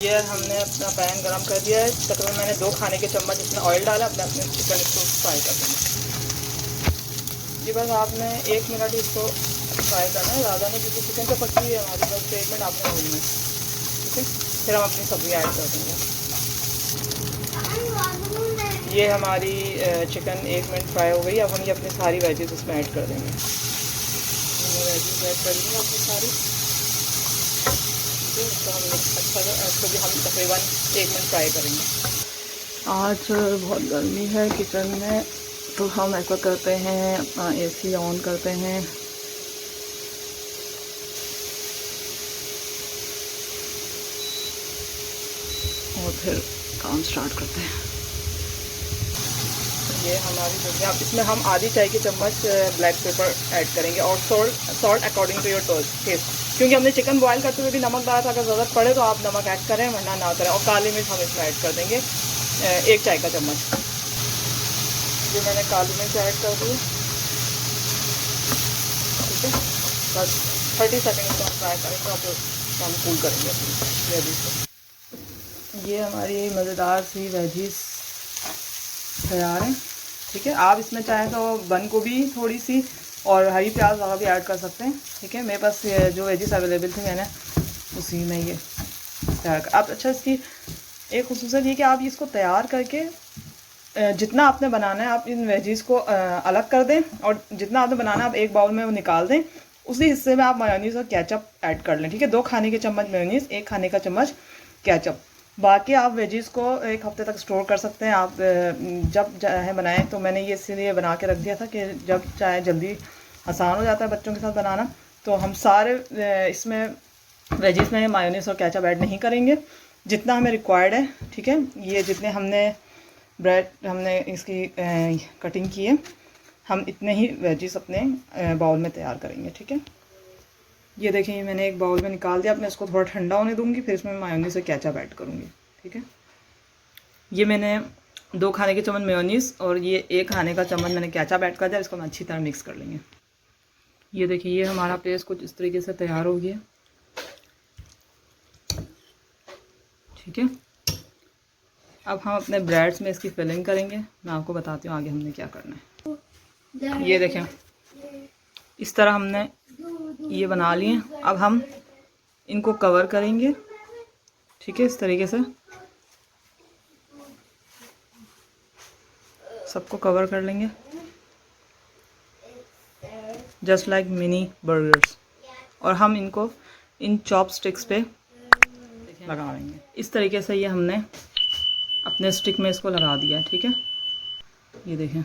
ये हमने अपना पैन गरम कर दिया है। तकरीबन मैंने 2 खाने के चम्मच इसमें ऑयल डाला। अपने चिकन इसको फ्राई कर देंगे जी। बस आपने 1 मिनट इसको फ्राई करना है, ज़्यादा नहीं, क्योंकि चिकन तो पकी है हमारी। बस 1 मिनट आपने भूनना है, ठीक है। फिर हम अपनी सब्ज़ी ऐड कर देंगे। ये हमारी चिकन 1 मिनट फ्राई हो गई। अब हम ये अपनी सारी वेजेस इसमें ऐड कर देंगे। हमने वेजेस ऐड कर दी अपनी सारी, तो हम अच्छा इसको भी हम तकरीबन 1 मिनट फ्राई करेंगे। आज बहुत गर्मी है किचन में, तो हम ऐसा करते हैं, अपना एसी ऑन करते हैं और फिर काम स्टार्ट करते हैं। ये हमारी सब्ज़ी, अब इसमें हम आधी चाय की चम्मच ब्लैक पेपर ऐड करेंगे और salt according to your taste, क्योंकि हमने चिकन बॉयल करते हुए भी नमक डाला था। अगर ज़रूरत पड़े तो आप नमक ऐड करें, वरना ना करें। और काली मिर्च हम इसमें ऐड कर देंगे 1 चाय का चम्मच। ये मैंने काली मिर्च ऐड कर दी, ठीक है। बस 30 सेकेंड इसको हम फ्राई करेंगे और फिर हम कूल करेंगे अपनी वेजीज को। ये हमारी मज़ेदार सी वेजीज तैयार हैं, ठीक है। आप इसमें चाहें तो बंद गोभी थोड़ी सी और हरी प्याज वगैरह भी ऐड कर सकते हैं, ठीक है। मेरे पास जो वेजीज अवेलेबल थी मैंने उसी में ये तैयार कर। आप अच्छा, इसकी एक खुसूसियत ये कि आप इसको तैयार करके जितना आपने बनाना है आप इन वेजीज को अलग कर दें, और जितना आपने बनाना है आप एक बाउल में वो निकाल दें। उसी हिस्से में आप मेयोनीज़ और केचप ऐड कर लें, ठीक है। 2 खाने के चम्मच मेयोनीज़, 1 खाने का चम्मच केचप। बाकी आप वेजीज़ को 1 हफ्ते तक स्टोर कर सकते हैं। आप जब चाहे बनाएं। तो मैंने ये इसीलिए बना के रख दिया था कि जब चाहे जल्दी आसान हो जाता है बच्चों के साथ बनाना। तो हम सारे इसमें वेजीज़ में मायोनीज़ और केचप ऐड नहीं करेंगे, जितना हमें रिक्वायर्ड है, ठीक है। ये जितने हमने इसकी कटिंग की है, हम इतने ही वेजीज़ अपने बाउल में तैयार करेंगे, ठीक है। ये देखें, ये मैंने एक बाउल में निकाल दिया। अब मैं इसको थोड़ा ठंडा होने दूंगी, फिर इसमें मेयोनीज़ और केचप ऐड करूँगी, ठीक है। ये मैंने 2 खाने के चम्मच मेयोनीज़ और ये 1 खाने का चम्मच मैंने केचप ऐड कर दिया। इसको हम अच्छी तरह मिक्स कर लेंगे। ये देखिए, ये हमारा पेस्ट कुछ इस तरीके से तैयार हो गया, ठीक है। अब हम अपने ब्रेड्स में इसकी फिलिंग करेंगे। मैं आपको बताती हूँ आगे हमने क्या करना है। ये देखें, इस तरह हमने ये बना लिए। अब हम इनको कवर करेंगे, ठीक है। इस तरीके से सबको कवर कर लेंगे, जस्ट लाइक मिनी बर्गर्स। और हम इनको इन चॉपस्टिक्स पे लगा लेंगे। इस तरीके से ये हमने अपने स्टिक में इसको लगा दिया है, ठीक है। ये देखें।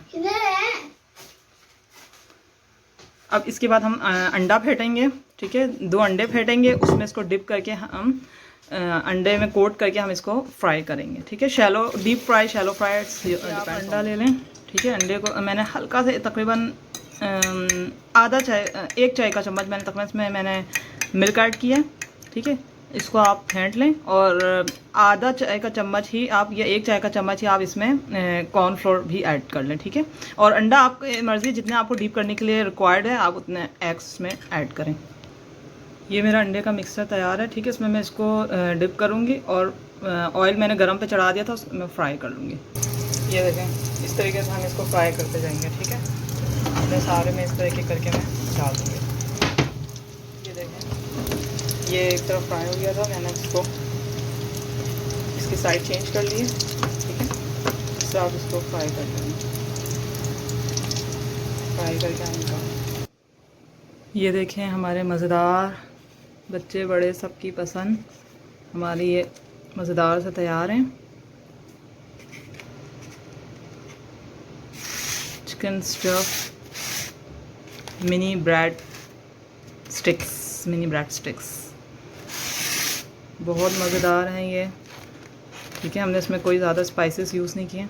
अब इसके बाद हम अंडा फेंटेंगे, ठीक है। 2 अंडे फेंटेंगे, उसमें इसको डिप करके हम अंडे में कोट करके हम इसको फ्राई करेंगे, ठीक है। Deep fry, shallow fry. अंडा ले लें, ठीक है। अंडे को मैंने हल्का से तकरीबन 1 चाय का चम्मच मैंने तकरीबन इसमें मैंने मिल्क ऐड किया, ठीक है। इसको आप फेंट लें और आधा चाय का चम्मच ही आप, या 1 चाय का चम्मच ही आप इसमें कॉर्नफ्लोर भी ऐड कर लें, ठीक है। और अंडा आपकी मर्ज़ी, जितने आपको डीप करने के लिए रिक्वायर्ड है आप उतने एग्स में ऐड करें। ये मेरा अंडे का मिक्सचर तैयार है, ठीक है। इसमें मैं इसको डिप करूँगी और ऑयल मैंने गरम पे चढ़ा दिया था, उसमें फ्राई कर लूँगी। ये देखें, इस तरीके से हम इसको फ्राई करते जाएंगे, ठीक है। अपने सारे में इस तरीके करके मैं डाल दूँगी। ये देखें, ये एक तरफ फ्राई हो गया था, मैंने इसको इसकी साइड चेंज कर ली है, ठीक है। इससे आप इसको फ्राई कर लेंगे, फ्राई करके हम निकालें। ये देखें, हमारे मज़ेदार, बच्चे बड़े सबकी पसंद हमारी ये मज़ेदार से तैयार हैं chicken stuff mini bread sticks. बहुत मज़ेदार हैं ये, ठीक है। हमने इसमें कोई ज़्यादा स्पाइसेस यूज़ नहीं किए।